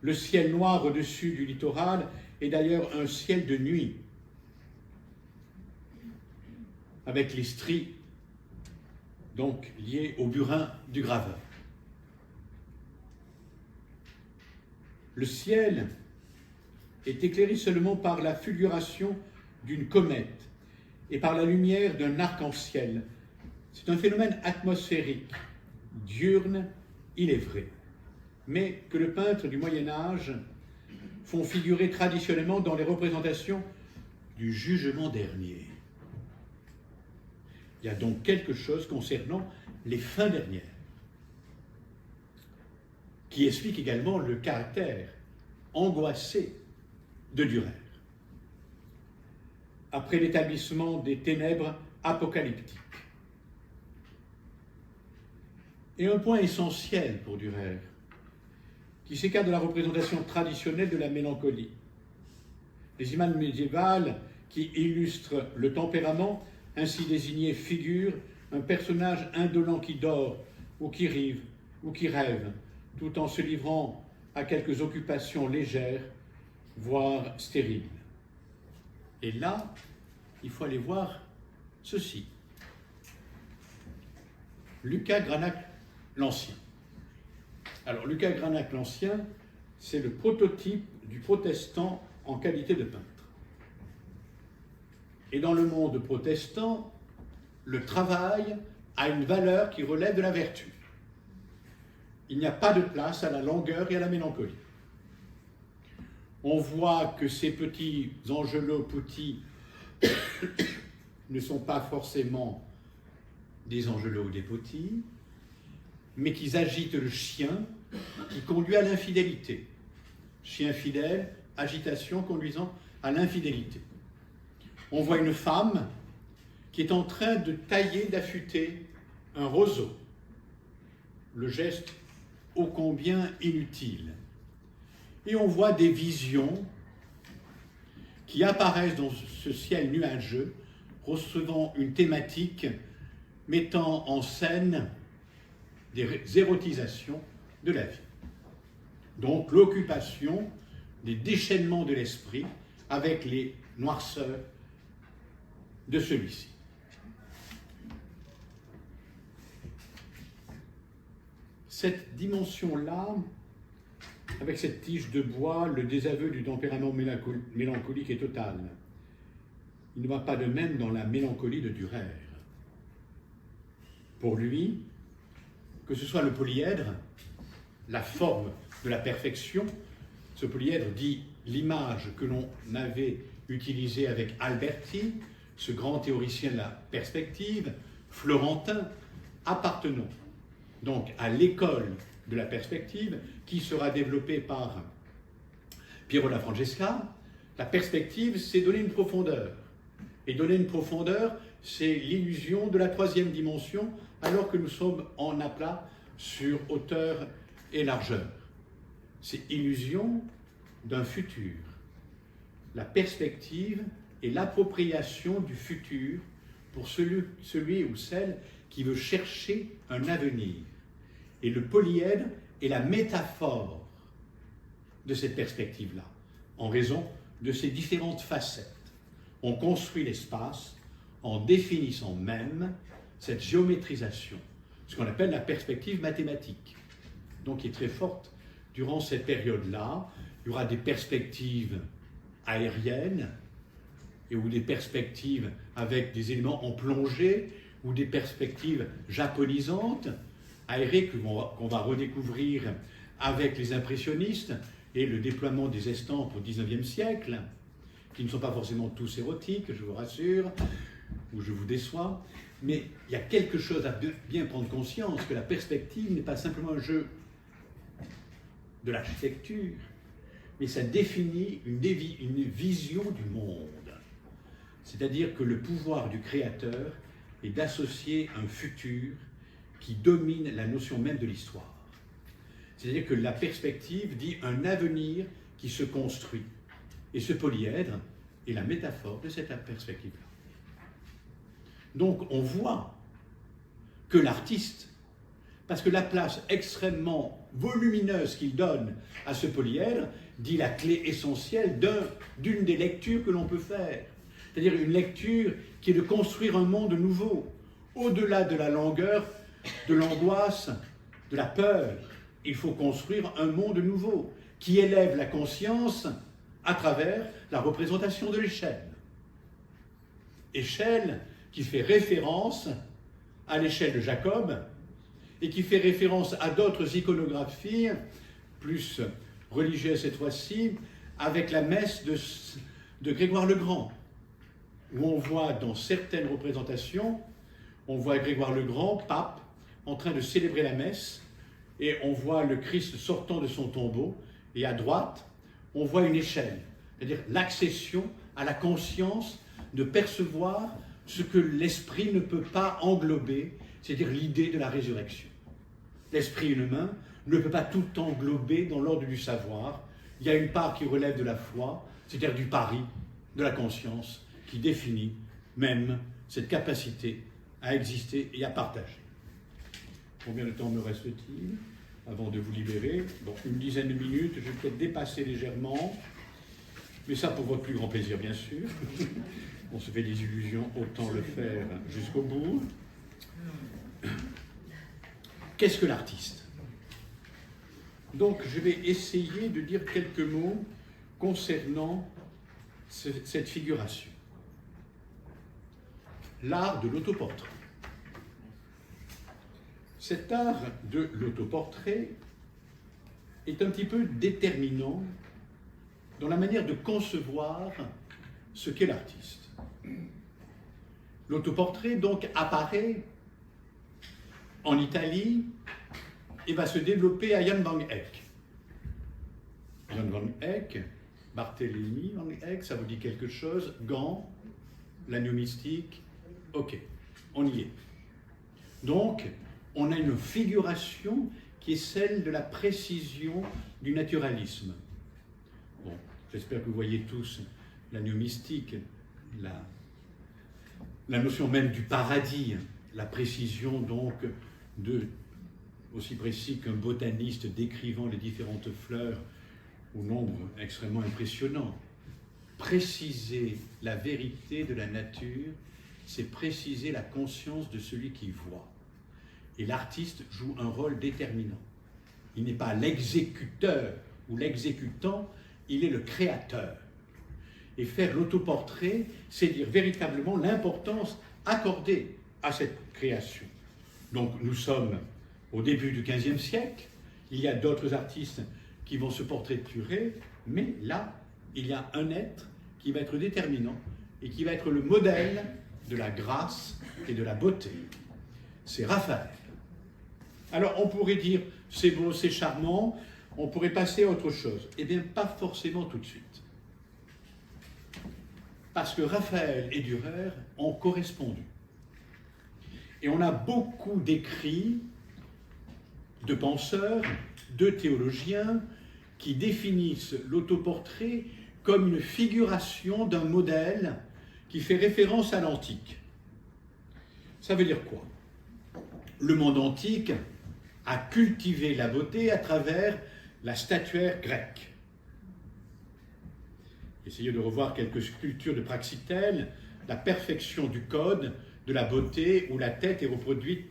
Le ciel noir au-dessus du littoral est d'ailleurs un ciel de nuit, avec les stries donc liées au burin du graveur. Le ciel est éclairé seulement par la fulguration d'une comète et par la lumière d'un arc-en-ciel. C'est un phénomène atmosphérique, diurne, il est vrai, mais que le peintre du Moyen-Âge font figurer traditionnellement dans les représentations du jugement dernier. Il y a donc quelque chose concernant les fins dernières, qui explique également le caractère angoissé de Dürer. Après l'établissement des ténèbres apocalyptiques. Et un point essentiel pour Dürer, qui s'écarte de la représentation traditionnelle de la mélancolie. Les images médiévales qui illustrent le tempérament ainsi désigné figurent un personnage indolent qui dort ou qui rêve, tout en se livrant à quelques occupations légères, voire stériles. Et là, il faut aller voir ceci. Lucas Cranach l'Ancien. Alors, Lucas Cranach l'Ancien, c'est le prototype du protestant en qualité de peintre. Et dans le monde protestant, le travail a une valeur qui relève de la vertu. Il n'y a pas de place à la langueur et à la mélancolie. On voit que ces petits Angelo Putti ne sont pas forcément des Angelo ou des Putti, mais qu'ils agitent le chien qui conduit à l'infidélité. Chien fidèle, agitation conduisant à l'infidélité. On voit une femme qui est en train de tailler, d'affûter un roseau. Le geste ô combien inutile. Et on voit des visions qui apparaissent dans ce ciel nuageux, recevant une thématique mettant en scène des érotisations de la vie. Donc l'occupation des déchaînements de l'esprit avec les noirceurs de celui-ci. Cette dimension-là avec cette tige de bois, le désaveu du tempérament mélancolique est total. Il ne va pas de même dans la mélancolie de Dürer. Pour lui, que ce soit le polyèdre, la forme de la perfection, ce polyèdre dit l'image que l'on avait utilisée avec Alberti, ce grand théoricien de la perspective, florentin, appartenant donc à l'école de la perspective qui sera développée par Piero da Francesca. La perspective, c'est donner une profondeur. Et donner une profondeur, c'est l'illusion de la troisième dimension, alors que nous sommes en aplat sur hauteur et largeur. C'est illusion d'un futur. La perspective est l'appropriation du futur pour celui ou celle qui veut chercher un avenir. Et le polyèdre est la métaphore de cette perspective-là, en raison de ses différentes facettes. On construit l'espace en définissant même cette géométrisation, ce qu'on appelle la perspective mathématique, donc qui est très forte durant cette période-là. Il y aura des perspectives aériennes, ou des perspectives avec des éléments en plongée, ou des perspectives japonisantes, aérées qu'on va redécouvrir avec les impressionnistes et le déploiement des estampes au XIXe siècle, qui ne sont pas forcément tous érotiques, je vous rassure, ou je vous déçois, mais il y a quelque chose à bien prendre conscience, que la perspective n'est pas simplement un jeu de l'architecture, mais ça définit une vision du monde. C'est-à-dire que le pouvoir du créateur est d'associer un futur qui domine la notion même de l'histoire. C'est-à-dire que la perspective dit un avenir qui se construit. Et ce polyèdre est la métaphore de cette perspective-là. Donc on voit que l'artiste, parce que la place extrêmement volumineuse qu'il donne à ce polyèdre, dit la clé essentielle d'une des lectures que l'on peut faire. C'est-à-dire une lecture qui est de construire un monde nouveau, au-delà de la langueur, de l'angoisse, de la peur. Il faut construire un monde nouveau qui élève la conscience à travers la représentation de l'échelle. Échelle qui fait référence à l'échelle de Jacob et qui fait référence à d'autres iconographies, plus religieuses cette fois-ci, avec la messe de Grégoire le Grand, où on voit dans certaines représentations, on voit Grégoire le Grand, pape, en train de célébrer la messe, et on voit le Christ sortant de son tombeau, et à droite, on voit une échelle, c'est-à-dire l'accession à la conscience de percevoir ce que l'esprit ne peut pas englober, c'est-à-dire l'idée de la résurrection. L'esprit humain ne peut pas tout englober dans l'ordre du savoir. Il y a une part qui relève de la foi, c'est-à-dire du pari, de la conscience, qui définit même cette capacité à exister et à partager. Combien de temps me reste-t-il avant de vous libérer? Bon, une dizaine de minutes, je vais peut-être dépasser légèrement, mais ça pour votre plus grand plaisir, bien sûr. On se fait des illusions, autant le faire jusqu'au bout. Qu'est-ce que l'artiste? Donc, je vais essayer de dire quelques mots concernant cette figuration. L'art de l'autoportrait. Cet art de l'autoportrait est un petit peu déterminant dans la manière de concevoir ce qu'est l'artiste. L'autoportrait, donc, apparaît en Italie et va se développer à Jan van Eyck. Jan van Eyck, Barthélemy van Eyck, ça vous dit quelque chose? Gand, l'agneau mystique, ok, on y est. Donc, on a une figuration qui est celle de la précision du naturalisme. Bon, j'espère que vous voyez tous l'agneau mystique, la notion même du paradis, la précision donc aussi précis qu'un botaniste décrivant les différentes fleurs au nombre extrêmement impressionnant. Préciser la vérité de la nature, c'est préciser la conscience de celui qui voit. Et l'artiste joue un rôle déterminant. Il n'est pas l'exécuteur ou l'exécutant, il est le créateur. Et faire l'autoportrait, c'est dire véritablement l'importance accordée à cette création. Donc nous sommes au début du XVe siècle, il y a d'autres artistes qui vont se portraiturer, mais là, il y a un être qui va être déterminant et qui va être le modèle de la grâce et de la beauté. C'est Raphaël. Alors on pourrait dire, c'est beau, c'est charmant, on pourrait passer à autre chose. Eh bien, pas forcément tout de suite. Parce que Raphaël et Dürer ont correspondu. Et on a beaucoup d'écrits de penseurs, de théologiens, qui définissent l'autoportrait comme une figuration d'un modèle qui fait référence à l'antique. Ça veut dire quoi? Le monde antique a cultivé la beauté à travers la statuaire grecque. Essayez de revoir quelques sculptures de Praxitèle, la perfection du code de la beauté où la tête est reproduite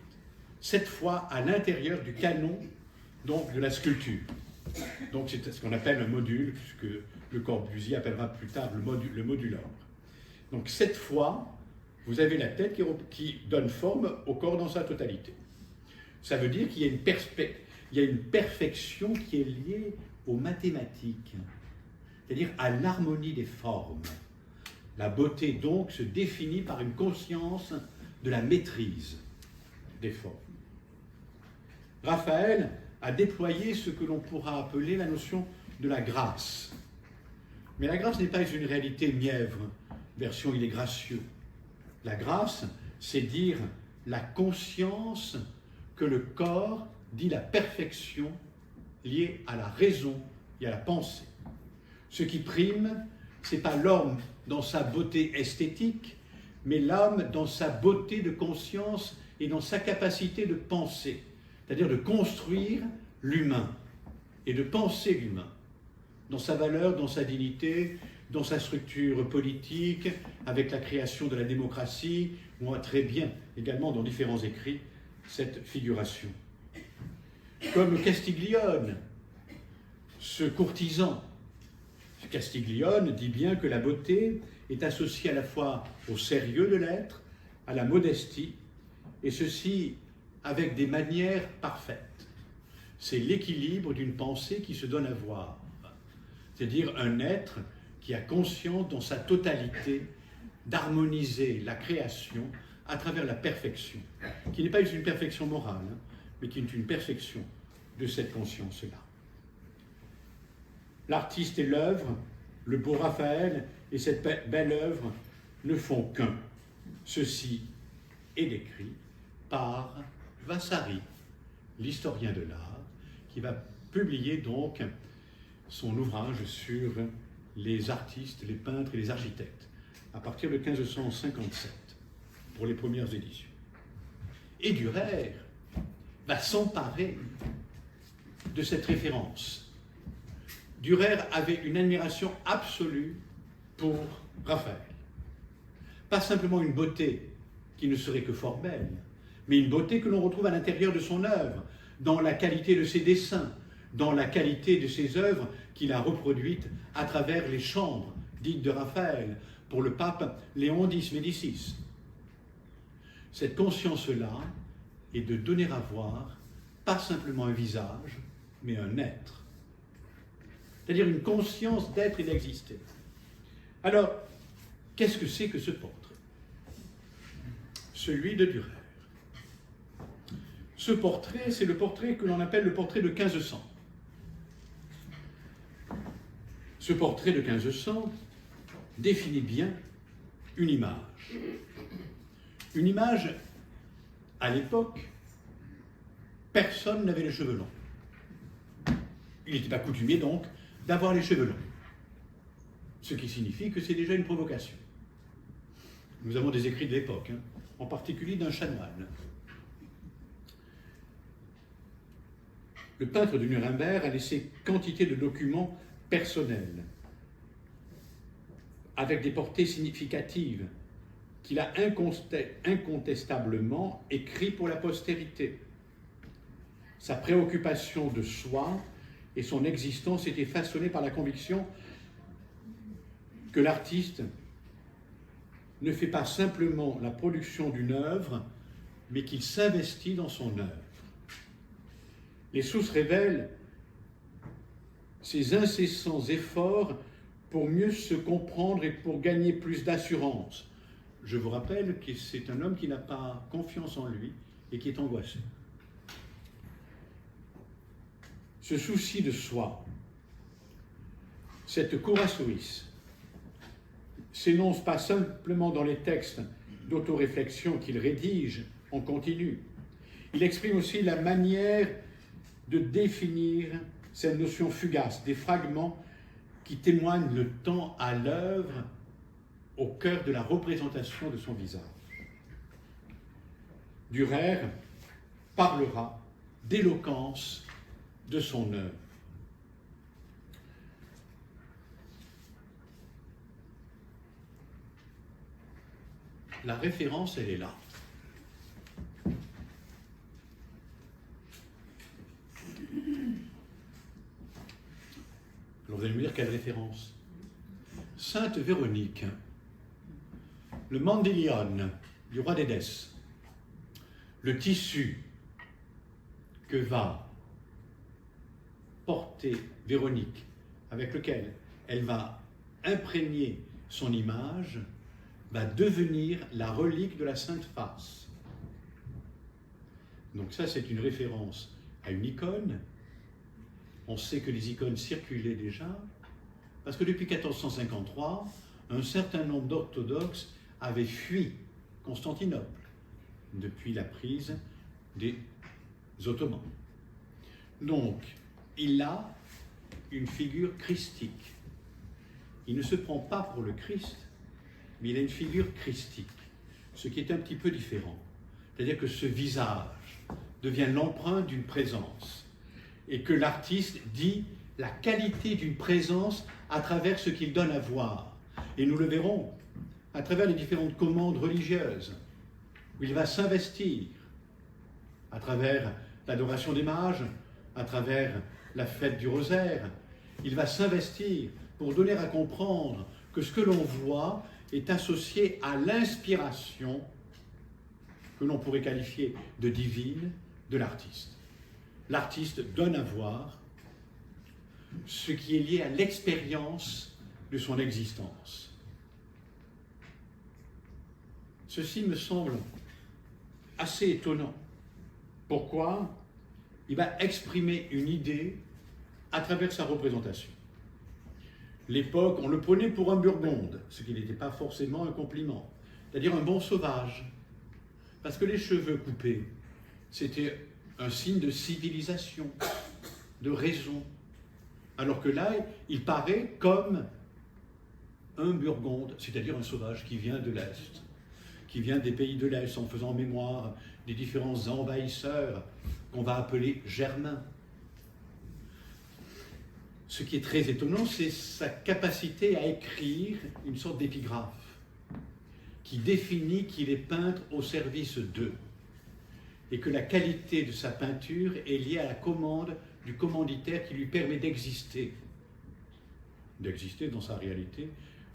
7 fois à l'intérieur du canon donc, de la sculpture. Donc c'est ce qu'on appelle un module, puisque Le Corbusier appellera plus tard le modulor. Donc 7 fois, vous avez la tête qui donne forme au corps dans sa totalité. Ça veut dire qu'il y a une perfection qui est liée aux mathématiques, c'est-à-dire à l'harmonie des formes. La beauté, donc, se définit par une conscience de la maîtrise des formes. Raphaël a déployé ce que l'on pourra appeler la notion de la grâce. Mais la grâce n'est pas une réalité mièvre, version il est gracieux. La grâce, c'est dire la conscience que le corps dit la perfection liée à la raison et à la pensée. Ce qui prime, ce n'est pas l'homme dans sa beauté esthétique, mais l'homme dans sa beauté de conscience et dans sa capacité de penser, c'est-à-dire de construire l'humain et de penser l'humain, dans sa valeur, dans sa dignité, dans sa structure politique, avec la création de la démocratie, on voit très bien également dans différents écrits cette figuration. Comme Castiglione, ce courtisan, Castiglione dit bien que la beauté est associée à la fois au sérieux de l'être, à la modestie, et ceci avec des manières parfaites. C'est l'équilibre d'une pensée qui se donne à voir, c'est-à-dire un être qui a conscience dans sa totalité d'harmoniser la création à travers la perfection, qui n'est pas une perfection morale, mais qui est une perfection de cette conscience-là. L'artiste et l'œuvre, le beau Raphaël et cette belle œuvre ne font qu'un. Ceci est décrit par Vasari, l'historien de l'art, qui va publier donc son ouvrage sur les artistes, les peintres et les architectes, à partir de 1557, pour les premières éditions. Et Dürer va s'emparer de cette référence. Dürer avait une admiration absolue pour Raphaël. Pas simplement une beauté qui ne serait que fort belle, mais une beauté que l'on retrouve à l'intérieur de son œuvre, dans la qualité de ses dessins, dans la qualité de ses œuvres qu'il a reproduites à travers les chambres dites de Raphaël pour le pape Léon X Médicis. Cette conscience-là est de donner à voir pas simplement un visage, mais un être. C'est-à-dire une conscience d'être et d'exister. Alors, qu'est-ce que c'est que ce portrait? Celui de Dürer. Ce portrait, c'est le portrait que l'on appelle le portrait de 1500. Ce portrait de 1500 définit bien une image. Une image, à l'époque, personne n'avait les cheveux longs. Il n'était pas coutumier donc d'avoir les cheveux longs. Ce qui signifie que c'est déjà une provocation. Nous avons des écrits de l'époque, en particulier d'un chanoine. Le peintre de Nuremberg a laissé quantité de documents personnels, avec des portées significatives, qu'il a incontestablement écrit pour la postérité. Sa préoccupation de soi et son existence étaient façonnés par la conviction que l'artiste ne fait pas simplement la production d'une œuvre, mais qu'il s'investit dans son œuvre. Les sources révèlent ces incessants efforts pour mieux se comprendre et pour gagner plus d'assurance. Je vous rappelle que c'est un homme qui n'a pas confiance en lui et qui est angoissé. Ce souci de soi, cette courasouis, s'énonce pas simplement dans les textes d'autoréflexion qu'il rédige en continu. Il exprime aussi la manière de définir cette notion fugace, des fragments qui témoignent le temps à l'œuvre au cœur de la représentation de son visage. Dürer parlera d'éloquence de son œuvre. La référence, elle est là. Alors vous allez me dire quelle référence? Sainte Véronique, le Mandylion du roi d'Édesse, le tissu que va porter Véronique, avec lequel elle va imprégner son image, va devenir la relique de la Sainte Face. Donc ça, c'est une référence à une icône. On sait que les icônes circulaient déjà, parce que depuis 1453, un certain nombre d'orthodoxes avaient fui Constantinople, depuis la prise des Ottomans. Donc, il a une figure christique. Il ne se prend pas pour le Christ, mais il a une figure christique, ce qui est un petit peu différent. C'est-à-dire que ce visage devient l'empreinte d'une présence, et que l'artiste dit la qualité d'une présence à travers ce qu'il donne à voir. Et nous le verrons à travers les différentes commandes religieuses, où il va s'investir, à travers l'adoration des mages, à travers la fête du rosaire. Il va s'investir pour donner à comprendre que ce que l'on voit est associé à l'inspiration que l'on pourrait qualifier de divine de l'artiste. L'artiste donne à voir ce qui est lié à l'expérience de son existence. Ceci me semble assez étonnant. Pourquoi? Il va exprimer une idée à travers sa représentation. L'époque, on le prenait pour un Burgonde, ce qui n'était pas forcément un compliment, c'est-à-dire un bon sauvage. Parce que les cheveux coupés, c'était un signe de civilisation, de raison. Alors que là, il paraît comme un Burgonde, c'est-à-dire un sauvage qui vient de l'Est, qui vient des pays de l'Est, en faisant mémoire des différents envahisseurs qu'on va appeler germains. Ce qui est très étonnant, c'est sa capacité à écrire une sorte d'épigraphe qui définit qu'il est peintre au service d'eux et que la qualité de sa peinture est liée à la commande du commanditaire qui lui permet d'exister dans sa réalité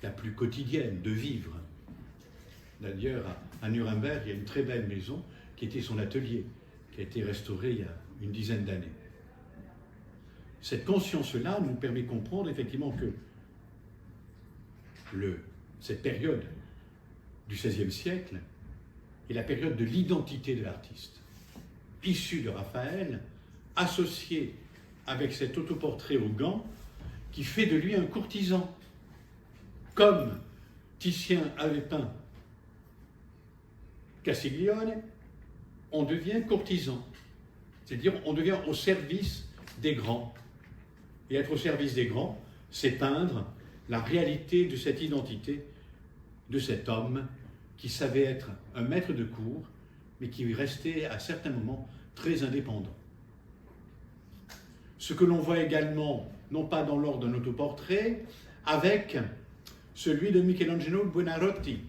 la plus quotidienne, de vivre. D'ailleurs, à Nuremberg, il y a une très belle maison qui était son atelier, qui a été restaurée il y a une dizaine d'années. Cette conscience-là nous permet de comprendre effectivement que cette période du XVIe siècle est la période de l'identité de l'artiste, issue de Raphaël, associé avec cet autoportrait au gant qui fait de lui un courtisan. Comme Titien avait peint Castiglione, on devient courtisan, c'est-à-dire on devient au service des grands. Et être au service des grands, c'est peindre la réalité de cette identité, de cet homme qui savait être un maître de cour, mais qui restait à certains moments très indépendant. Ce que l'on voit également, non pas dans l'ordre d'un autoportrait, avec celui de Michelangelo Buonarroti.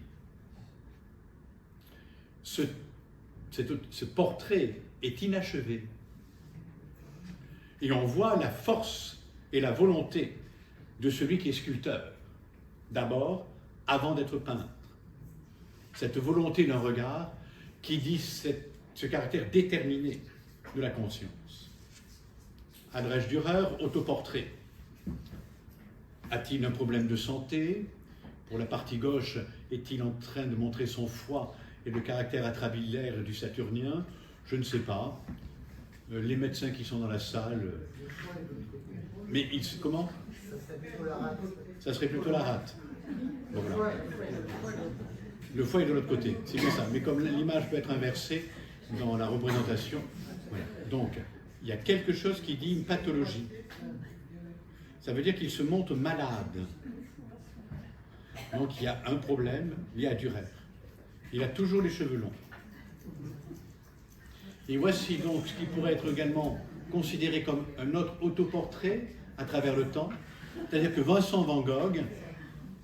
Ce portrait est inachevé. Et on voit la force et la volonté de celui qui est sculpteur, d'abord, avant d'être peintre. Cette volonté d'un regard qui dit ce caractère déterminé de la conscience. André Dürer, autoportrait. A-t-il un problème de santé? Pour la partie gauche, est-il en train de montrer son foie et le caractère atrabilaire du saturnien? Je ne sais pas. Les médecins qui sont dans la salle... Mais comment? Ça serait plutôt la rate. Bon, voilà. Le foie est de l'autre côté, c'est bien ça. Mais comme l'image peut être inversée dans la représentation, voilà. Donc, il y a quelque chose qui dit une pathologie. Ça veut dire qu'il se montre malade. Donc, il y a un problème lié à Dürer. Il a toujours les cheveux longs. Et voici donc ce qui pourrait être également considéré comme un autre autoportrait à travers le temps. C'est-à-dire que Vincent van Gogh,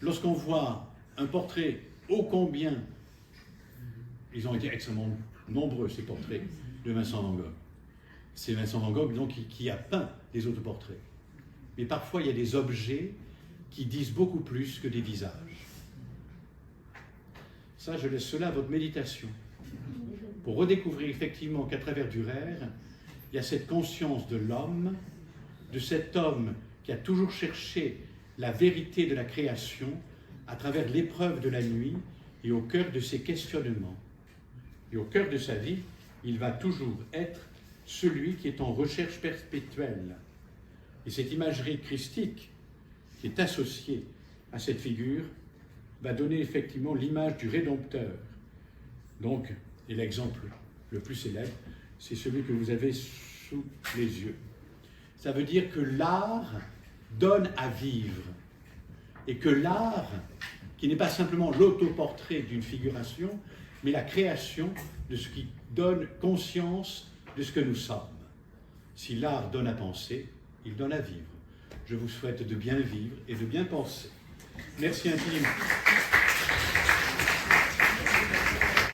lorsqu'on voit un portrait ô combien, ils ont été extrêmement nombreux ces portraits de Vincent van Gogh. C'est Vincent van Gogh donc, qui a peint les autoportraits. Mais parfois il y a des objets qui disent beaucoup plus que des visages. Ça, je laisse cela à votre méditation. Pour redécouvrir effectivement qu'à travers Dürer, il y a cette conscience de l'homme, de cet homme qui a toujours cherché la vérité de la création à travers l'épreuve de la nuit et au cœur de ses questionnements. Et au cœur de sa vie, il va toujours être celui qui est en recherche perpétuelle. Et cette imagerie christique qui est associée à cette figure va donner effectivement l'image du Rédempteur. Donc, et l'exemple le plus célèbre, c'est celui que vous avez sous les yeux. Ça veut dire que l'art donne à vivre. Et que l'art, qui n'est pas simplement l'autoportrait d'une figuration, mais la création de ce qui donne conscience de ce que nous sommes. Si l'art donne à penser, il donne à vivre. Je vous souhaite de bien vivre et de bien penser. Merci infiniment.